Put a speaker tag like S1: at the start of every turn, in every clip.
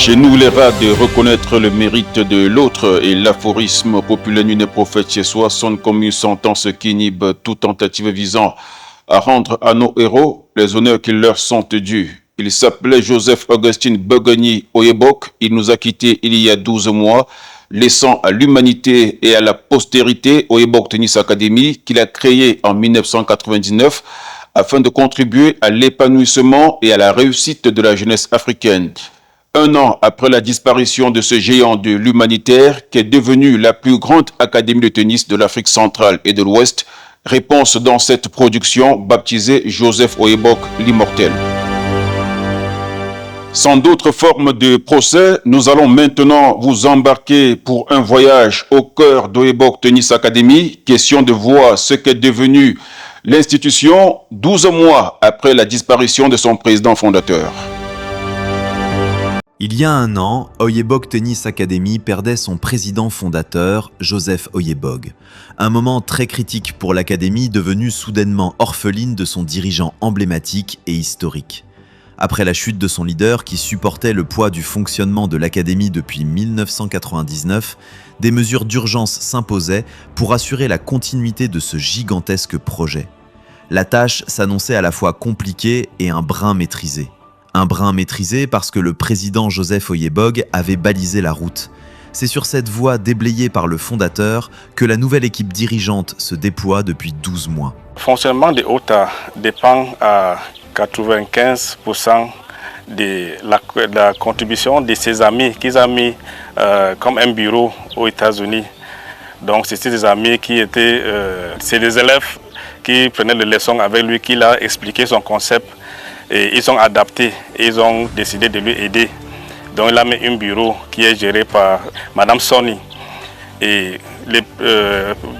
S1: Chez nous, les rats de reconnaître le mérite de l'autre et l'aphorisme populaire nul n'est prophète chez soi sonne comme une sentence qui inhibe toute tentative visant à rendre à nos héros les honneurs qui leur sont dus. Il s'appelait Joseph Augustine Bogony Oyebok. Il nous a quittés il y a 12 mois, laissant à l'humanité et à la postérité Oyebok Tennis Academy qu'il a créé en 1999 afin de contribuer à l'épanouissement et à la réussite de la jeunesse africaine. Un an après la disparition de ce géant de l'humanitaire qui est devenu la plus grande académie de tennis de l'Afrique centrale et de l'Ouest, réponse dans cette production baptisée Joseph Oyebok l'Immortel. Sans d'autres formes de procès, nous allons maintenant vous embarquer pour un voyage au cœur d'Oyebok Tennis Academy. Question de voir ce qu'est devenu l'institution 12 mois après la disparition de son président fondateur.
S2: Il y a un an, Oyebok Tennis Academy perdait son président fondateur, Joseph Oyebok. Un moment très critique pour l'académie devenue soudainement orpheline de son dirigeant emblématique et historique. Après la chute de son leader qui supportait le poids du fonctionnement de l'académie depuis 1999, des mesures d'urgence s'imposaient pour assurer la continuité de ce gigantesque projet. La tâche s'annonçait à la fois compliquée et un brin maîtrisé. Un brin maîtrisé parce que le président Joseph Oyebok avait balisé la route. C'est sur cette voie déblayée par le fondateur que la nouvelle équipe dirigeante se déploie depuis 12 mois.
S3: Le fonctionnement de OTA dépend à 95% de la contribution de ses amis qu'ils ont mis comme un bureau aux États-Unis. Donc c'est des amis qui étaient, c'est des élèves qui prenaient les leçons avec lui, qui l'a expliqué son concept. Et ils ont adapté, ils ont décidé de lui aider. Donc il a mis un bureau qui est géré par Madame Sonny. Et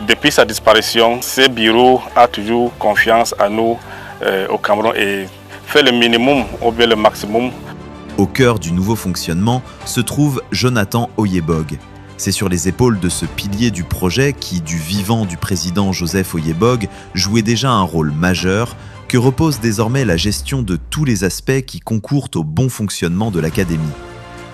S3: depuis sa disparition, ce bureau a toujours confiance à nous au Cameroun et fait le minimum ou bien le maximum.
S2: Au cœur du nouveau fonctionnement se trouve Jonathan Oyebok. C'est sur les épaules de ce pilier du projet qui, du vivant du président Joseph Oyebok, jouait déjà un rôle majeur, que repose désormais la gestion de tous les aspects qui concourent au bon fonctionnement de l'académie.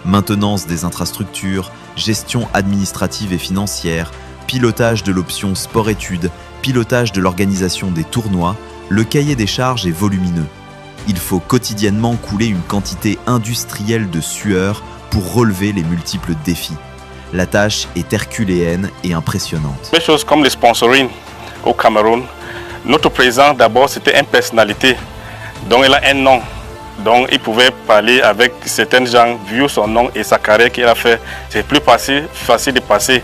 S2: Maintenance des infrastructures, gestion administrative et financière, pilotage de l'option sport-études, pilotage de l'organisation des tournois, le cahier des charges est volumineux. Il faut quotidiennement couler une quantité industrielle de sueur pour relever les multiples défis. La tâche est herculéenne et impressionnante.
S3: Des choses comme le sponsoring au Cameroun. Notre président, d'abord, c'était une personnalité. Donc, il a un nom. Donc, il pouvait parler avec certains gens, vu son nom et sa carrière qu'il a fait. C'est plus facile de passer.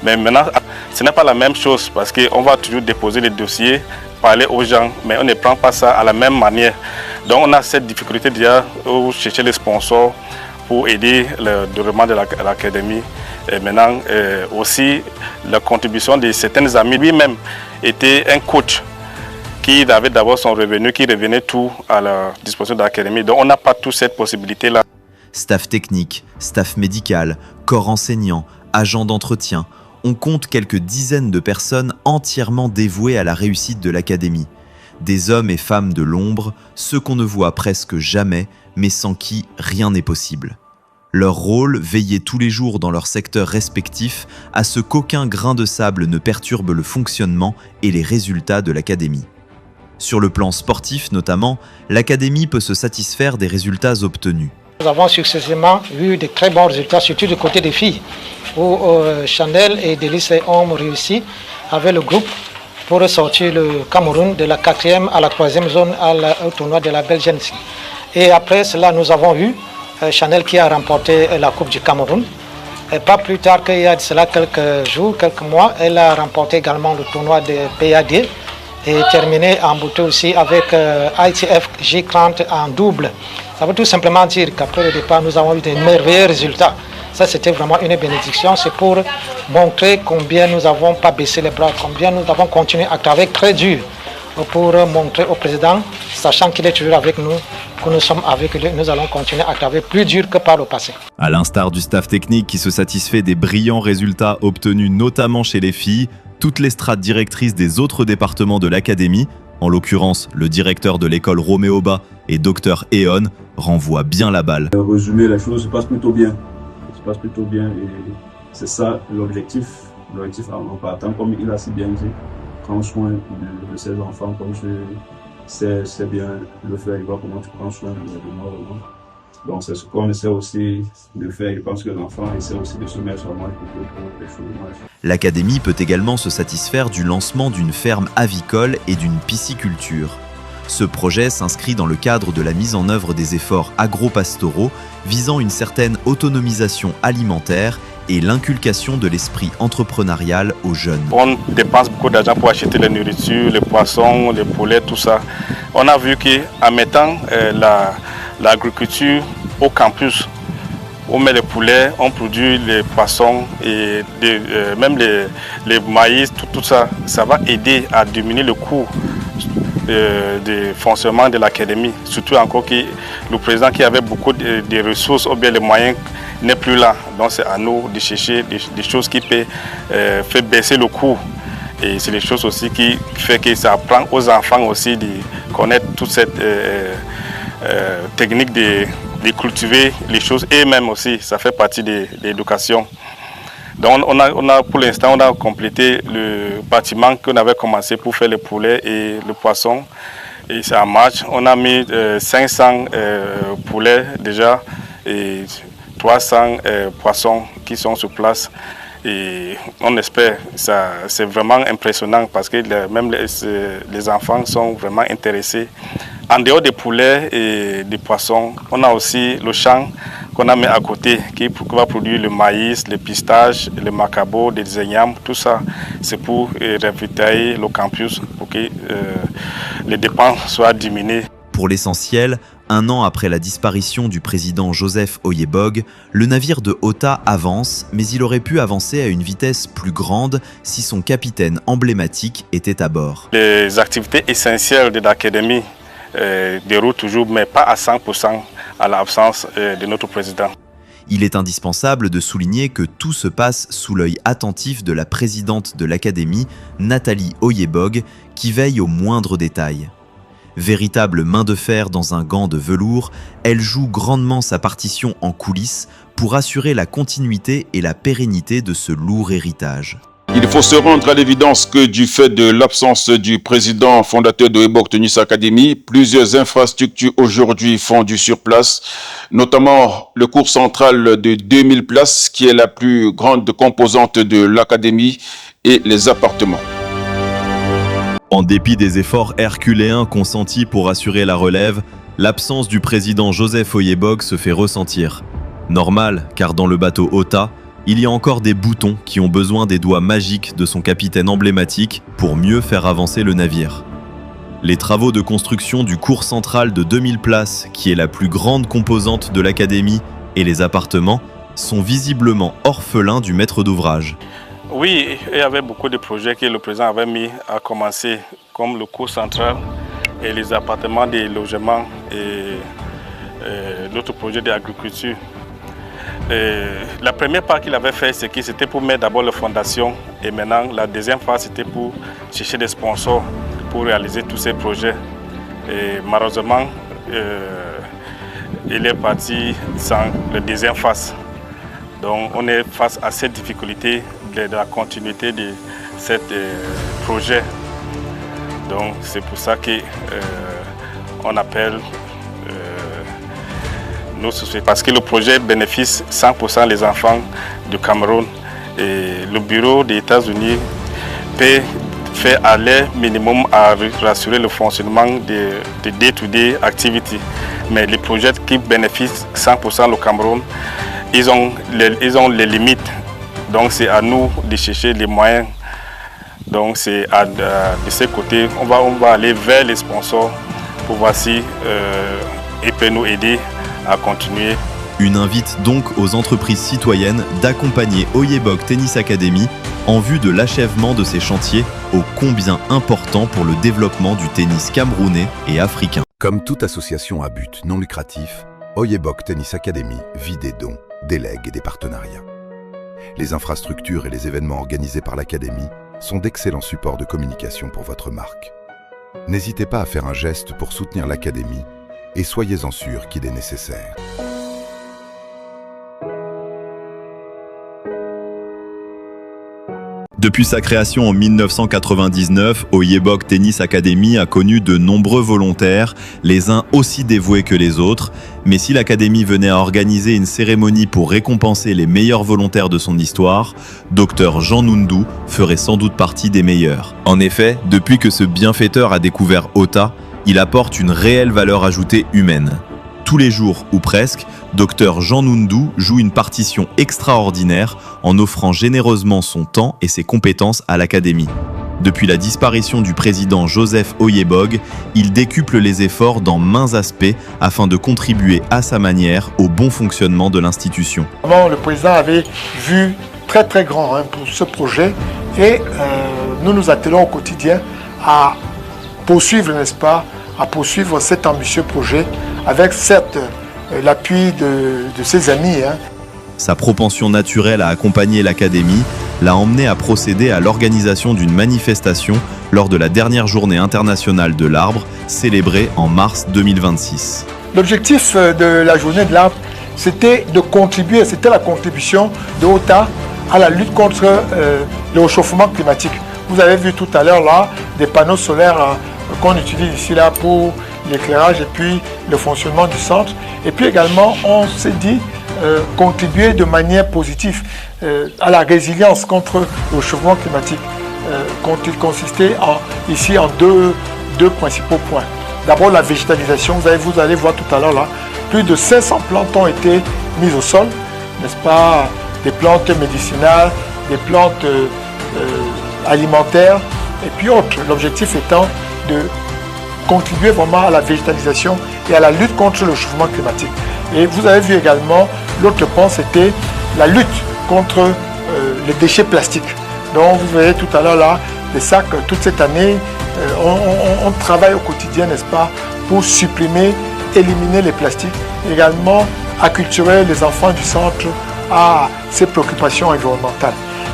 S3: Mais maintenant, ce n'est pas la même chose parce qu'on va toujours déposer les dossiers, parler aux gens, mais on ne prend pas ça à la même manière. Donc, on a cette difficulté déjà de chercher les sponsors pour aider le développement de l'académie. Et maintenant, aussi, la contribution de certains amis. Lui-même était un coach qui avait d'abord son revenu, qui revenait tout à la disposition de l'académie. Donc on n'a pas toute cette possibilité-là.
S2: Staff technique, staff médical, corps enseignant, agents d'entretien, on compte quelques dizaines de personnes entièrement dévouées à la réussite de l'académie. Des hommes et femmes de l'ombre, ceux qu'on ne voit presque jamais, mais sans qui rien n'est possible. Leur rôle, veiller tous les jours dans leur secteur respectif à ce qu'aucun grain de sable ne perturbe le fonctionnement et les résultats de l'académie. Sur le plan sportif notamment, l'académie peut se satisfaire des résultats obtenus.
S4: Nous avons successivement eu de très bons résultats, surtout du côté des filles, où Chanel et Délice ont réussi avec le groupe pour sortir le Cameroun de la 4e à la 3e zone au tournoi de la Belgique. Et après cela, nous avons eu Chanel qui a remporté la Coupe du Cameroun. Et pas plus tard qu'il y a de cela quelques jours, quelques mois, elle a remporté également le tournoi de PAD et terminé en beauté aussi avec ITF G30 en double. Ça veut tout simplement dire qu'après le départ, nous avons eu de merveilleux résultats. Ça, c'était vraiment une bénédiction. C'est pour montrer combien nous n'avons pas baissé les bras, combien nous avons continué à travailler très dur pour montrer au président, sachant qu'il est toujours avec nous, que nous sommes avec lui, nous allons continuer à travailler plus dur que par le passé.
S2: À l'instar du staff technique qui se satisfait des brillants résultats obtenus notamment chez les filles, toutes les strates directrices des autres départements de l'académie En l'occurrence, le directeur de l'école Roméoba et Dr Eon renvoie bien la balle.
S5: Résumer, les choses se passent plutôt bien. Ça se passe plutôt bien et c'est ça l'objectif. L'objectif en partant, comme il a si bien dit, prendre soin de ses enfants, comme je sais bien le faire, il voit comment tu prends soin de moi. Donc c'est ce qu'on essaie aussi de faire. Je pense que l'enfant essaie aussi de se mettre sur moi pour les choses.
S2: L'académie peut également se satisfaire du lancement d'une ferme avicole et d'une pisciculture. Ce projet s'inscrit dans le cadre de la mise en œuvre des efforts agro-pastoraux visant une certaine autonomisation alimentaire et l'inculcation de l'esprit entrepreneurial aux jeunes.
S3: On dépense beaucoup d'argent pour acheter la nourriture, les poissons, les poulets, tout ça. On a vu qu'en mettant l'agriculture au campus, on met les poulets, on produit les poissons et même les maïs, tout ça, ça va aider à diminuer le coût de fonctionnement de l'académie. Surtout encore que le président qui avait beaucoup de ressources ou bien les moyens n'est plus là. Donc c'est à nous de chercher des choses qui peuvent faire baisser le coût. Et c'est des choses aussi qui fait que ça apprend aux enfants aussi de connaître toute cette technique de cultiver les choses et même aussi ça fait partie de l'éducation. Donc pour l'instant on a complété le bâtiment qu'on avait commencé pour faire les poulets et le poisson et ça marche. On a mis 500 poulets déjà et 300 poissons qui sont sur place et on espère, c'est vraiment impressionnant parce que même les enfants sont vraiment intéressés. En dehors des poulets et des poissons, on a aussi le champ qu'on a mis à côté qui va produire le maïs, les pistaches, le macabo, des ignames, tout ça. C'est pour ravitailler le campus pour que les dépenses soient diminuées.
S2: Pour l'essentiel, 1 an après la disparition du président Joseph Ouyebog, le navire de Ota avance, mais il aurait pu avancer à une vitesse plus grande si son capitaine emblématique était à bord.
S3: Les activités essentielles de l'académie déroulent toujours, mais pas à 100% à l'absence de notre président.
S2: Il est indispensable de souligner que tout se passe sous l'œil attentif de la présidente de l'académie, Nathalie Ouyebog, qui veille aux moindres détails. Véritable main de fer dans un gant de velours, elle joue grandement sa partition en coulisses pour assurer la continuité et la pérennité de ce lourd héritage.
S1: Il faut se rendre à l'évidence que du fait de l'absence du président fondateur de Ouyebog Tennis Academy, plusieurs infrastructures aujourd'hui fondues sur place, notamment le cours central de 2000 places qui est la plus grande composante de l'académie et les appartements.
S2: En dépit des efforts herculéens consentis pour assurer la relève, l'absence du président Joseph Ouyebog se fait ressentir. Normal, car dans le bateau Ota, il y a encore des boutons qui ont besoin des doigts magiques de son capitaine emblématique pour mieux faire avancer le navire. Les travaux de construction du cours central de 2000 places, qui est la plus grande composante de l'académie, et les appartements, sont visiblement orphelins du maître d'ouvrage.
S3: Oui, il y avait beaucoup de projets que le président avait mis à commencer, comme le cours central et les appartements des logements et l'autre projet d'agriculture. La première part qu'il avait fait, c'est que c'était pour mettre d'abord la fondation et maintenant la deuxième phase, c'était pour chercher des sponsors pour réaliser tous ces projets. Et malheureusement, il est parti sans la deuxième phase. Donc on est face à cette difficulté de la continuité de ce projet. Donc c'est pour ça qu'on appelle nos sociétés. Parce que le projet bénéficie 100% les enfants du Cameroun. Et le bureau des États-Unis peut faire à leur minimum à rassurer le fonctionnement de day-to-day activity. Mais les projets qui bénéficient 100% le Cameroun, ils ont les limites. Donc c'est à nous de chercher les moyens. Donc c'est de ce côté, on va aller vers les sponsors pour voir si ils peuvent nous aider à continuer.
S2: Une invite donc aux entreprises citoyennes d'accompagner Ouyebog Tennis Academy en vue de l'achèvement de ces chantiers ô combien importants pour le développement du tennis camerounais et africain.
S6: Comme toute association à but non lucratif, Ouyebog Tennis Academy vit des dons, des legs et des partenariats. Les infrastructures et les événements organisés par l'Académie sont d'excellents supports de communication pour votre marque. N'hésitez pas à faire un geste pour soutenir l'Académie et soyez-en sûrs qu'il est nécessaire.
S2: Depuis sa création en 1999, Oyebok Tennis Academy a connu de nombreux volontaires, les uns aussi dévoués que les autres. Mais si l'Académie venait à organiser une cérémonie pour récompenser les meilleurs volontaires de son histoire, Dr Jean Nundu ferait sans doute partie des meilleurs. En effet, depuis que ce bienfaiteur a découvert OTA, il apporte une réelle valeur ajoutée humaine. Tous les jours, ou presque, Dr Jean Nundu joue une partition extraordinaire en offrant généreusement son temps et ses compétences à l'Académie. Depuis la disparition du président Joseph Oyebog, il décuple les efforts dans maints aspects afin de contribuer à sa manière au bon fonctionnement de l'institution.
S7: Le président avait vu très grand pour ce projet et nous nous attelons au quotidien à poursuivre, n'est-ce pas, à poursuivre cet ambitieux projet avec certes l'appui de ses amis.
S2: Sa propension naturelle à accompagner l'Académie l'a emmené à procéder à l'organisation d'une manifestation lors de la dernière journée internationale de l'arbre, célébrée en mars 2026.
S7: L'objectif de la journée de l'arbre, c'était de contribuer, c'était la contribution de OTA à la lutte contre le réchauffement climatique. Vous avez vu tout à l'heure là des panneaux solaires qu'on utilise ici là pour l'éclairage et puis le fonctionnement du centre. Et puis également, on s'est dit contribuer de manière positive à la résilience contre le réchauffement climatique. Consistait ici en deux principaux points. D'abord la végétalisation, vous allez voir tout à l'heure là, plus de 500 plantes ont été mises au sol, n'est-ce pas, des plantes médicinales, des plantes alimentaires et puis autres. L'objectif étant de contribuer vraiment à la végétalisation et à la lutte contre le changement climatique. Et vous avez vu également, l'autre point, c'était la lutte contre les déchets plastiques. Donc vous voyez tout à l'heure là, des sacs, toute cette année, on travaille au quotidien, n'est-ce pas, pour supprimer, éliminer les plastiques, également acculturer les enfants du centre à ces préoccupations environnementales.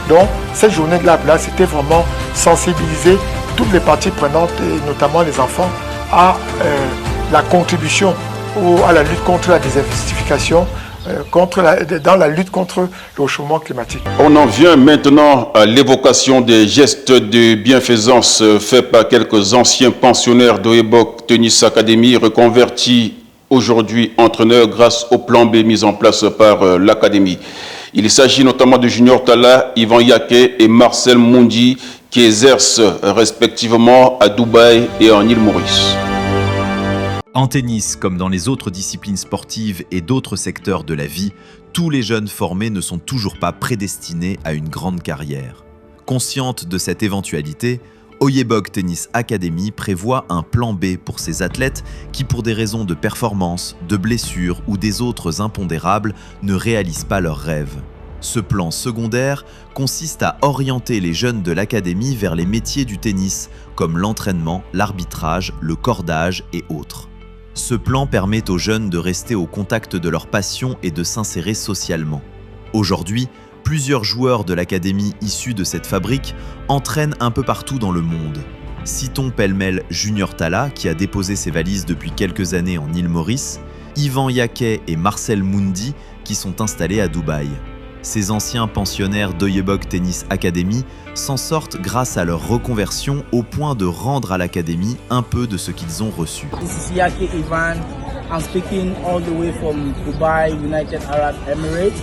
S7: Donc cette journée de l'arbre là, c'était vraiment sensibiliser toutes les parties prenantes, et notamment les enfants, à la contribution à la lutte contre la désertification, dans la lutte contre le réchauffement climatique.
S1: On en vient maintenant à l'évocation des gestes de bienfaisance faits par quelques anciens pensionnaires d'Oyebok Tennis Academy reconvertis aujourd'hui entraîneurs grâce au plan B mis en place par l'Académie. Il s'agit notamment de Junior Talla, Yvan Yaké et Marcel Mundi qui exercent respectivement à Dubaï et en île Maurice.
S2: En tennis, comme dans les autres disciplines sportives et d'autres secteurs de la vie, tous les jeunes formés ne sont toujours pas prédestinés à une grande carrière. Consciente de cette éventualité, Oyebok Tennis Academy prévoit un plan B pour ces athlètes qui, pour des raisons de performance, de blessures ou des autres impondérables, ne réalisent pas leurs rêves. Ce plan secondaire consiste à orienter les jeunes de l'académie vers les métiers du tennis, comme l'entraînement, l'arbitrage, le cordage et autres. Ce plan permet aux jeunes de rester au contact de leur passion et de s'insérer socialement. Aujourd'hui, plusieurs joueurs de l'académie issus de cette fabrique entraînent un peu partout dans le monde. Citons pêle-mêle Junior Talla, qui a déposé ses valises depuis quelques années en île Maurice, Yvan Yaké et Marcel Mundi, qui sont installés à Dubaï. Ces anciens pensionnaires d'Oyebok Tennis Academy s'en sortent grâce à leur reconversion au point de rendre à l'académie un peu de ce qu'ils ont reçu.
S8: This is Yaké Ivan. I'm speaking all the way from Dubai, United Arab Emirates.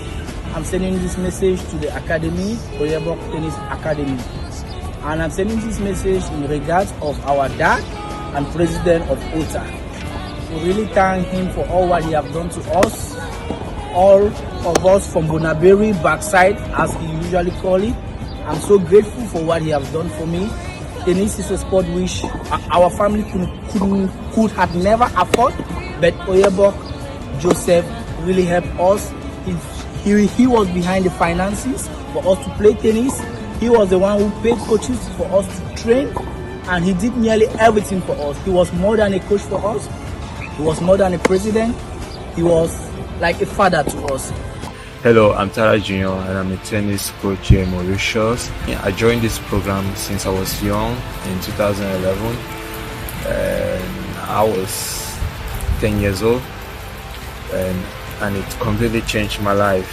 S8: I'm sending this message to the Academy, Oyebok Tennis Academy. And I'm sending this message in regards of our dad and president of OTA. We really thank him for all what he has done to us. All of us from Bonaberi backside, as he usually call it. I'm so grateful for what he has done for me. Tennis is a sport which our family could have never afford, but Oyebok Joseph really helped us. He was behind the finances for us to play tennis. He was the one who paid coaches for us to train, and he did nearly everything for us. He was more than a coach for us. He was more than a president. He was like a father to us.
S9: Hello, I'm Talla Junior and I'm a tennis coach here in Mauritius. I joined this program since I was young in 2011 and I was 10 years old, and it completely changed my life.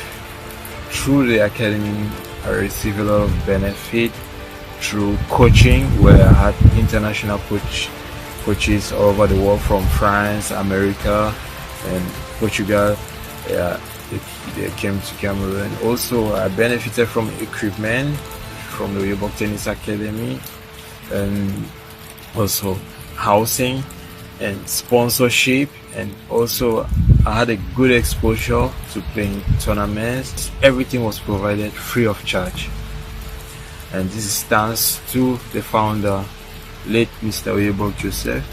S9: Through the academy, I received a lot of benefit through coaching, where I had international coaches all over the world, from France, America, and Portugal. They came to Cameroon. Also, I benefited from equipment from the Oyebok Tennis Academy, and also housing and sponsorship, and also I had a good exposure to playing tournaments. Everything was provided free of charge, and this is thanks to the founder, late Mr. Oyebok Joseph.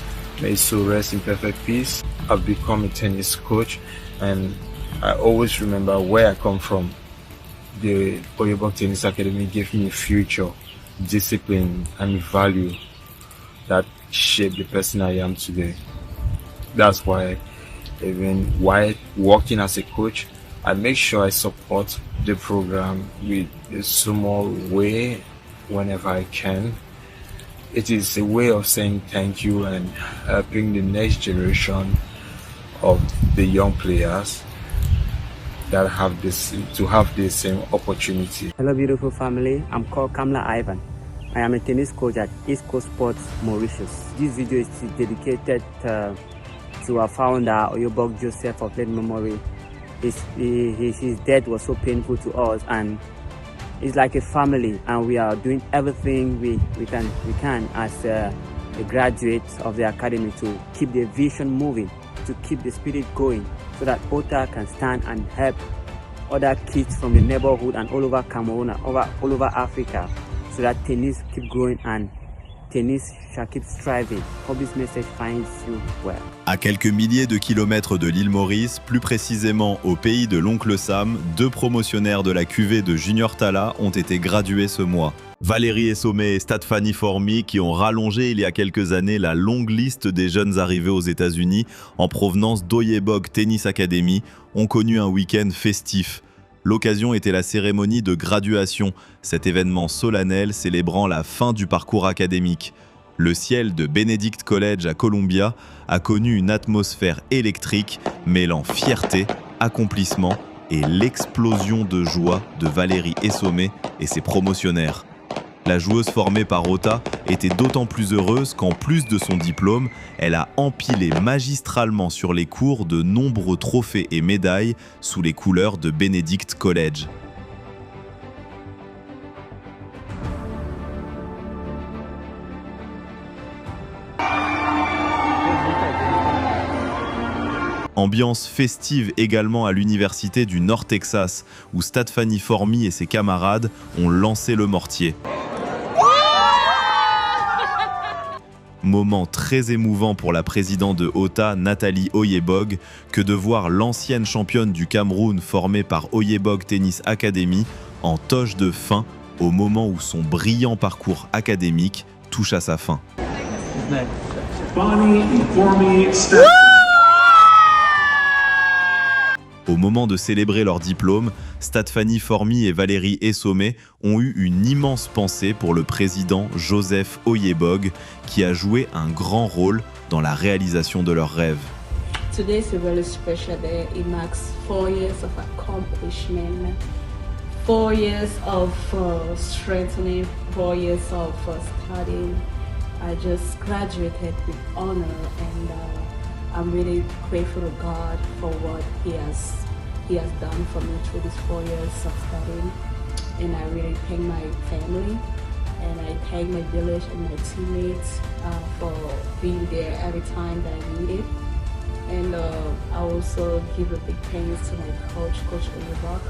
S9: May his soul rest in perfect peace. I've become a tennis coach, and I always remember where I come from. The Oyebok Tennis Academy gave me a future, discipline, and value that shaped the person I am today. That's why, even while working as a coach, I make sure I support the program with a small way whenever I can. It is a way of saying thank you and helping the next generation of the young players that have the same opportunity.
S10: Hello beautiful family, I'm called Kamla Ivan. I am a tennis coach at East Coast Sports Mauritius. This video is dedicated to our founder, Oyebok Joseph of late memory. His death was so painful to us, and it's like a family, and we are doing everything we can as a graduate of the academy to keep the vision moving, to keep the spirit going, so that OTA can stand and help other kids from the neighborhood and all over Cameroon and all over Africa, so that tennis keep growing and tennis shall keep striving. Hope this message finds you well.
S2: À quelques milliers de kilomètres de l'île Maurice, plus précisément au pays de l'oncle Sam, 2 promotionnaires de la cuvée de Junior Tala ont été gradués ce mois. Valérie Essomé et Stéphanie Formy, qui ont rallongé il y a quelques années la longue liste des jeunes arrivés aux États-Unis en provenance d'Oyebok Tennis Academy, ont connu un week-end festif. L'occasion était la cérémonie de graduation, cet événement solennel célébrant la fin du parcours académique. Le ciel de Benedict College à Columbia a connu une atmosphère électrique mêlant fierté, accomplissement et l'explosion de joie de Valérie Essomé et ses promotionnaires. La joueuse formée par OTA était d'autant plus heureuse qu'en plus de son diplôme, elle a empilé magistralement sur les cours de nombreux trophées et médailles sous les couleurs de Benedict College. Ambiance festive également à l'université du Nord Texas, où Stéphanie Formy et ses camarades ont lancé le mortier. Moment très émouvant pour la présidente de OTA, Nathalie Oyebog, que de voir l'ancienne championne du Cameroun formée par Oyebok Tennis Academy en toche de fin au moment où son brillant parcours académique touche à sa fin. Au moment de célébrer leur diplôme, Stéphanie Formy et Valérie Essomé ont eu une immense pensée pour le président Joseph Oyebog, qui a joué un grand rôle dans la réalisation de leurs rêves.
S11: Today is a really special day. It marks 4 years of accomplishment, 4 years of strengthening, 4 years of studying. I just graduated with honor, and I'm really grateful to God for what He has done for me through these 4 years of studying. And I really thank my family, and I thank my village and my teammates for being there every time that I need it. And I also give a big thanks to my coach, Coach Oyebok,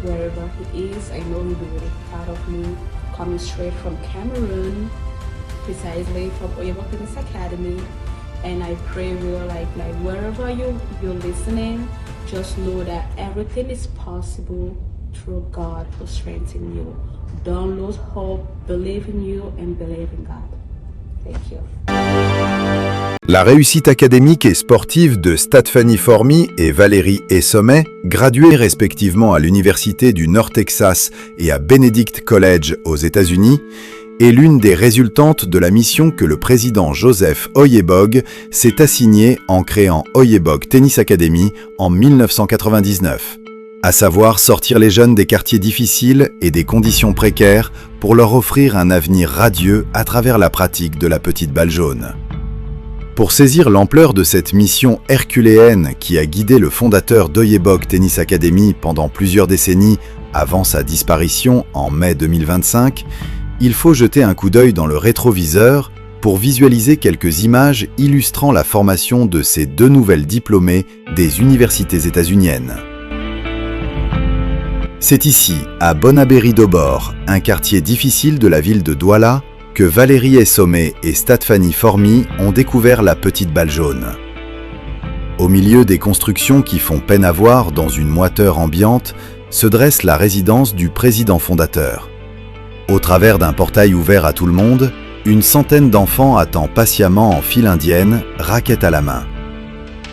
S11: wherever he is. I know he'll be really proud of me, coming straight from Cameroon, precisely from Oyebok Tennis Academy. And I pray real like wherever you're listening, just know that everything is possible through God who strengthens you. Don't lose hope, believe in you and believe in God. Thank you.
S6: La réussite académique et sportive de Stéphanie Formy et Valérie Essomé, graduées respectivement à l'Université du Nord Texas et à Benedict College aux États-Unis, est l'une des résultantes de la mission que le président Joseph Oyebog s'est assignée en créant Oyebog Tennis Academy en 1999, à savoir sortir les jeunes des quartiers difficiles et des conditions précaires pour leur offrir un avenir radieux à travers la pratique de la petite balle jaune. Pour saisir l'ampleur de cette mission herculéenne qui a guidé le fondateur d'Oyebog Tennis Academy pendant plusieurs décennies avant sa disparition en mai 2025, il faut jeter un coup d'œil dans le rétroviseur pour visualiser quelques images illustrant la formation de ces deux nouvelles diplômées des universités états-uniennes. C'est ici, à Bonaberry-Dobor, un quartier difficile de la ville de Douala, que Valérie Essomé et Stadfany Formy ont découvert la petite balle jaune. Au milieu des constructions qui font peine à voir dans une moiteur ambiante, se dresse la résidence du président fondateur. Au travers d'un portail ouvert à tout le monde, une centaine d'enfants attend patiemment en file indienne, raquette à la main.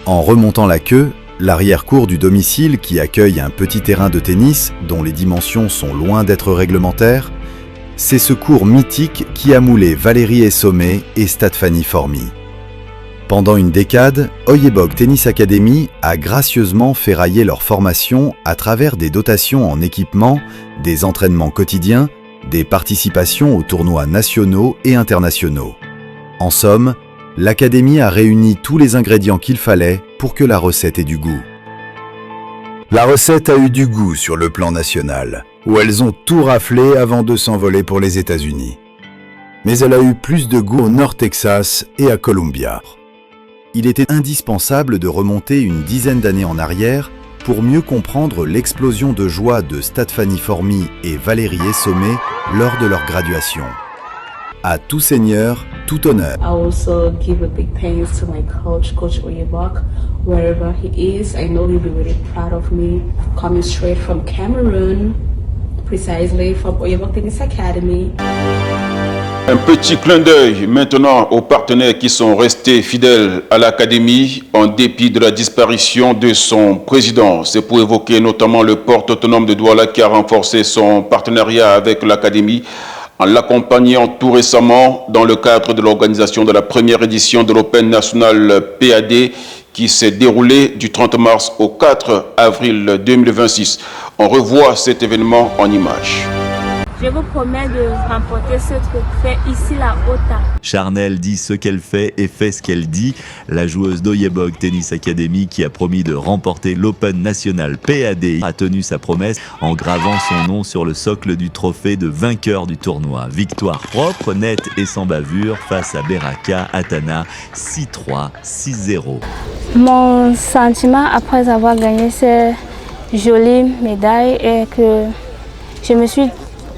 S6: En remontant la queue, l'arrière-cour du domicile qui accueille un petit terrain de tennis dont les dimensions sont loin d'être réglementaires, c'est ce cours mythique qui a moulé Valérie Essomé et Stadfany Formy. Pendant une décade, Oyebog Tennis Academy a gracieusement ferraillé leur formation à travers des dotations en équipement, des entraînements quotidiens, des participations aux tournois nationaux et internationaux. En somme, l'académie a réuni tous les ingrédients qu'il fallait pour que la recette ait du goût. La recette a eu du goût sur le plan national, où elles ont tout raflé avant de s'envoler pour les États-Unis. Mais elle a eu plus de goût au Nord Texas et à Columbia. Il était indispensable de remonter une dizaine d'années en arrière pour mieux comprendre l'explosion de joie de Stadfany Formy et Valérie Essomé lors de leur graduation. À tout seigneur, tout honneur.
S11: I also give a big thanks to my coach, Coach Oyebog, wherever he is. I know he'll be really proud of me, coming straight from Cameroon, precisely from Oyebog Tennis Academy.
S1: Un petit clin d'œil maintenant aux partenaires qui sont restés fidèles à l'Académie en dépit de la disparition de son président. C'est pour évoquer notamment le port autonome de Douala qui a renforcé son partenariat avec l'Académie en l'accompagnant tout récemment dans le cadre de l'organisation de la première édition de l'Open National PAD qui s'est déroulé du 30 mars au 4 avril 2026. On revoit cet événement en images.
S12: Je vous promets de remporter ce trophée ici la Ota.
S2: Charnel dit ce qu'elle fait et fait ce qu'elle dit. La joueuse d'Oyebog Tennis Academy qui a promis de remporter l'Open National PAD a tenu sa promesse en gravant son nom sur le socle du trophée de vainqueur du tournoi. Victoire propre, nette et sans bavure face à Beraka Atana 6-3, 6-0.
S12: Mon sentiment après avoir gagné ces jolies médailles est que je me suis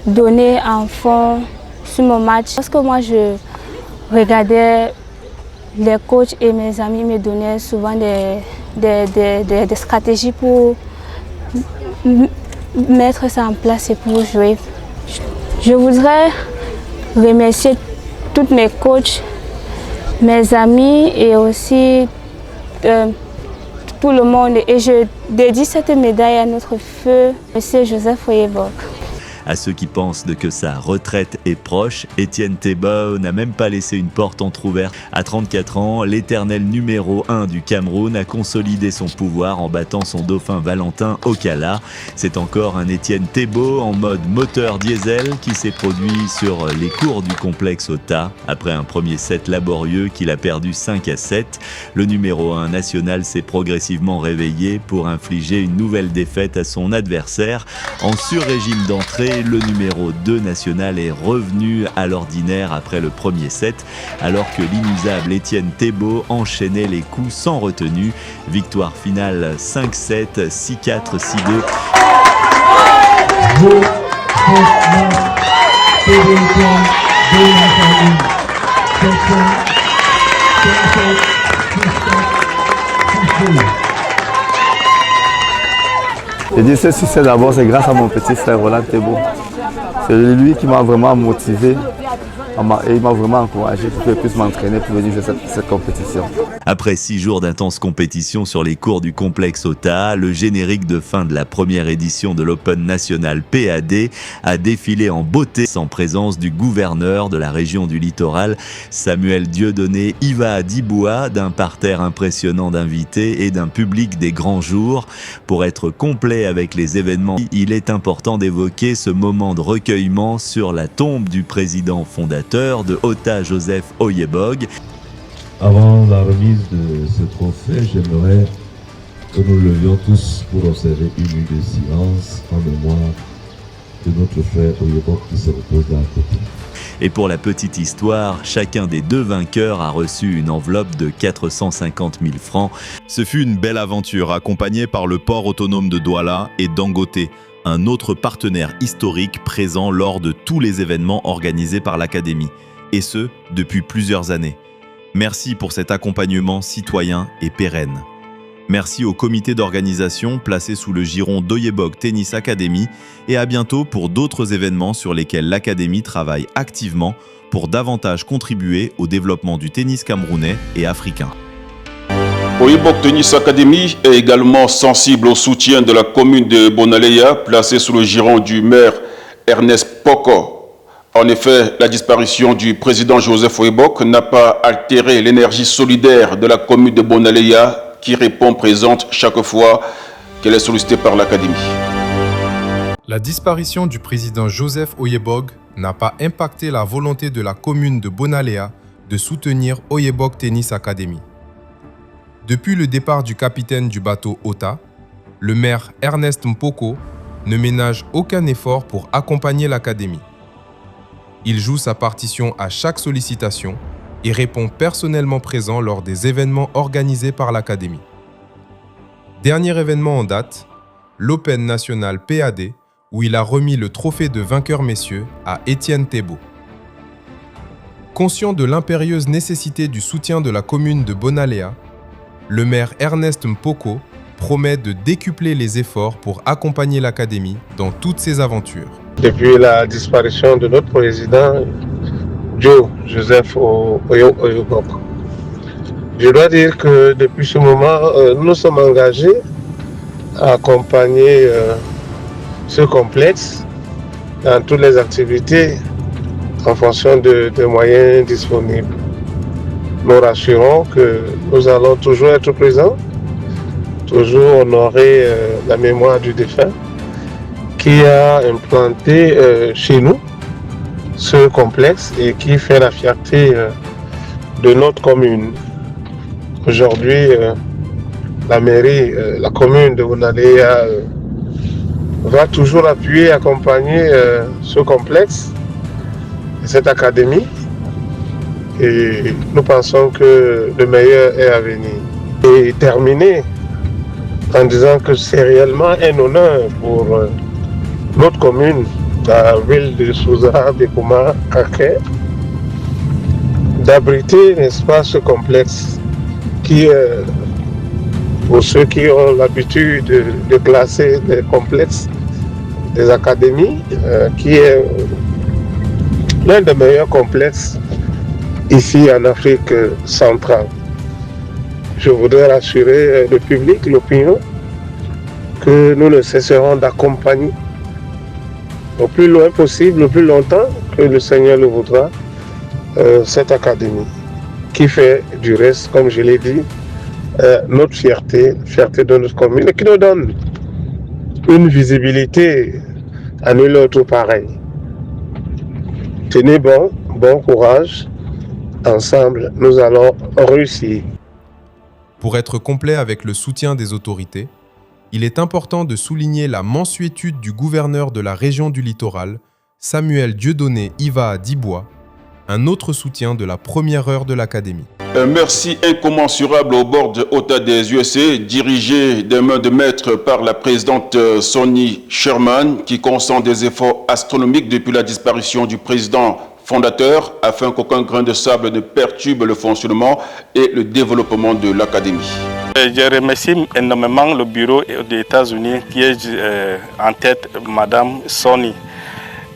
S12: donné en fond sur mon match. Parce que moi je regardais les coachs et mes amis me donnaient souvent des stratégies pour mettre ça en place et pour jouer. Je voudrais remercier tous mes coachs, mes amis et aussi tout le monde. Et je dédie cette médaille à notre feu, M. Joseph Oyebog.
S2: À ceux qui pensent que sa retraite est proche, Etienne Tebow n'a même pas laissé une porte entrouverte. À 34 ans, l'éternel numéro 1 du Cameroun a consolidé son pouvoir en battant son dauphin Valentin Okala. C'est encore un Etienne Tebow en mode moteur diesel qui s'est produit sur les cours du complexe Ota. Après un premier set laborieux qu'il a perdu 5-7, le numéro 1 national s'est progressivement réveillé pour infliger une nouvelle défaite à son adversaire. En sur-régime d'entrée, le numéro 2 national est revenu à l'ordinaire après le premier set, alors que l'inusable Etienne Tebow enchaînait les coups sans retenue. Victoire finale 5-7, 6-4, 6-2.
S13: Je dis ce succès d'abord, c'est grâce à mon petit frère Roland Tebow. C'est lui qui m'a vraiment motivé il m'a vraiment encouragé pour que je puisse m'entraîner pour venir faire cette compétition.
S2: Après 6 jours d'intense compétition sur les cours du complexe OTA, le générique de fin de la première édition de l'Open National PAD a défilé en beauté en présence du gouverneur de la région du littoral, Samuel Dieudonné Iva Adiboua, d'un parterre impressionnant d'invités et d'un public des grands jours. Pour être complet avec les événements, il est important d'évoquer ce moment de recueillement sur la tombe du président fondateur de OTA, Joseph Oyebog.
S14: Avant la remise de ce trophée, j'aimerais que nous levions tous pour observer une minute de silence en mémoire de notre frère Oyebog qui se repose là à côté.
S2: Et pour la petite histoire, chacun des 2 vainqueurs a reçu une enveloppe de 450 000 francs. Ce fut une belle aventure accompagnée par le port autonome de Douala et Dangote, un autre partenaire historique présent lors de tous les événements organisés par l'Académie, et ce, depuis plusieurs années. Merci pour cet accompagnement citoyen et pérenne. Merci au comité d'organisation placé sous le giron d'Oyebog Tennis Academy et à bientôt pour d'autres événements sur lesquels l'Académie travaille activement pour davantage contribuer au développement du tennis camerounais et africain.
S1: Oyebog Tennis Academy est également sensible au soutien de la commune de Bonaleya, placée sous le giron du maire Ernest Poko. En effet, la disparition du président Joseph Oyebog n'a pas altéré l'énergie solidaire de la commune de Bonaleya, qui répond présente chaque fois qu'elle est sollicitée par l'Académie.
S15: La disparition du président Joseph Oyebog n'a pas impacté la volonté de la commune de Bonaleya de soutenir Oyebog Tennis Academy. Depuis le départ du capitaine du bateau OTA, le maire Ernest Mpoko ne ménage aucun effort pour accompagner l'Académie. Il joue sa partition à chaque sollicitation et répond personnellement présent lors des événements organisés par l'Académie. Dernier événement en date, l'Open National PAD, où il a remis le trophée de vainqueur messieurs à Étienne Thébault. Conscient de l'impérieuse nécessité du soutien de la commune de Bonaleya, le maire Ernest Mpoko promet de décupler les efforts pour accompagner l'Académie dans toutes ses aventures.
S16: Depuis la disparition de notre président, Joseph Oyebog, je dois dire que depuis ce moment, nous sommes engagés à accompagner ce complexe dans toutes les activités en fonction des moyens disponibles. Nous rassurons que nous allons toujours être présents, toujours honorer la mémoire du défunt qui a implanté chez nous ce complexe et qui fait la fierté de notre commune. Aujourd'hui, la mairie, la commune de Bonaleya va toujours appuyer et accompagner ce complexe, cette académie, et nous pensons que le meilleur est à venir. Et terminer en disant que c'est réellement un honneur pour notre commune, la ville de Souza, Bekouma, Kaké, d'abriter, n'est-ce pas, ce complexe qui, pour ceux qui ont l'habitude de classer les complexes des académies, qui est l'un des meilleurs complexes ici en Afrique centrale. Je voudrais rassurer le public, l'opinion, que nous ne cesserons d'accompagner au plus loin possible, le plus longtemps que le Seigneur le voudra, cette académie qui fait du reste, comme je l'ai dit, notre fierté, fierté de notre commune, et qui nous donne une visibilité à nul autre pareil. Tenez bon, bon courage, ensemble nous allons réussir.
S15: Pour être complet avec le soutien des autorités, il est important de souligner la mansuétude du gouverneur de la région du littoral, Samuel Dieudonné Iva Adiboua, un autre soutien de la première heure de l'Académie.
S1: Un merci incommensurable au board OTA des USA, dirigé des mains de maître par la présidente Sonny Sherman, qui consent des efforts astronomiques depuis la disparition du président fondateur, afin qu'aucun grain de sable ne perturbe le fonctionnement et le développement de l'Académie.
S3: Je remercie énormément le bureau des États-Unis qui est en tête Madame Sonny,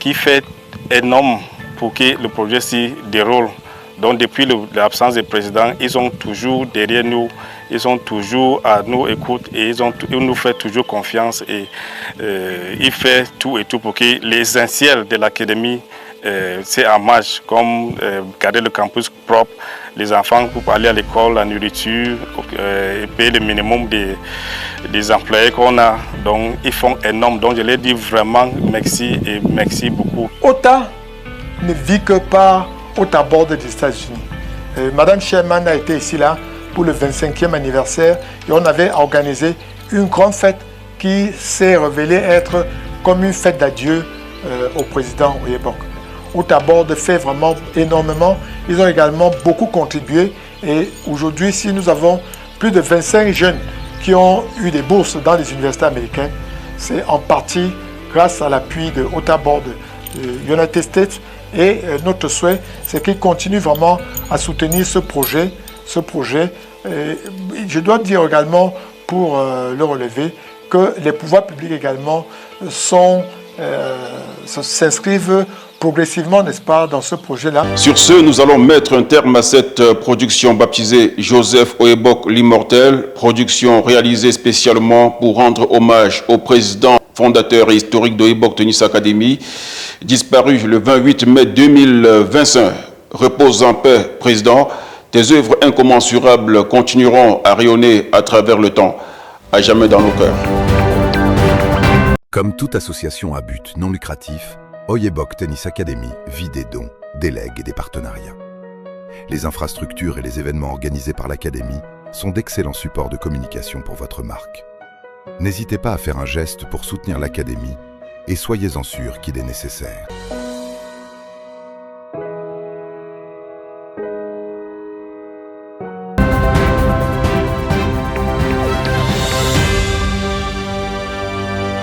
S3: qui fait énorme pour que le projet s'y déroule. Donc depuis l'absence du président, ils sont toujours derrière nous, ils sont toujours à nous écoute et ils nous font toujours confiance et ils font tout et tout pour que l'essentiel de l'académie c'est en marche, comme garder le campus propre, les enfants pour aller à l'école, la nourriture, et payer le minimum des employés qu'on a. Donc ils font énorme. Donc je leur dis vraiment merci et merci beaucoup.
S7: OTA ne vit que par OTA Board des États-Unis. Madame Sherman a été ici là pour le 25e anniversaire et on avait organisé une grande fête qui s'est révélée être comme une fête d'adieu au président Oyebok. OTA Board fait vraiment énormément. Ils ont également beaucoup contribué et aujourd'hui, si nous avons plus de 25 jeunes qui ont eu des bourses dans les universités américaines, c'est en partie grâce à l'appui de OTA Board de United States. Et notre souhait, c'est qu'ils continuent vraiment à soutenir ce projet. Je dois dire également, pour le relever, que les pouvoirs publics également s'inscrivent progressivement, n'est-ce pas, dans ce projet-là.
S1: Sur ce, nous allons mettre un terme à cette production baptisée Joseph Oyebok l'Immortel, production réalisée spécialement pour rendre hommage au président fondateur et historique d'Oyebok Tennis Academy, disparu le 28 mai 2025. Repose en paix, président. Tes œuvres incommensurables continueront à rayonner à travers le temps, à jamais dans nos cœurs.
S6: Comme toute association à but non lucratif, Oyebok Tennis Academy vit des dons, des legs et des partenariats. Les infrastructures et les événements organisés par l'Académie sont d'excellents supports de communication pour votre marque. N'hésitez pas à faire un geste pour soutenir l'Académie et soyez-en sûrs qu'il est nécessaire.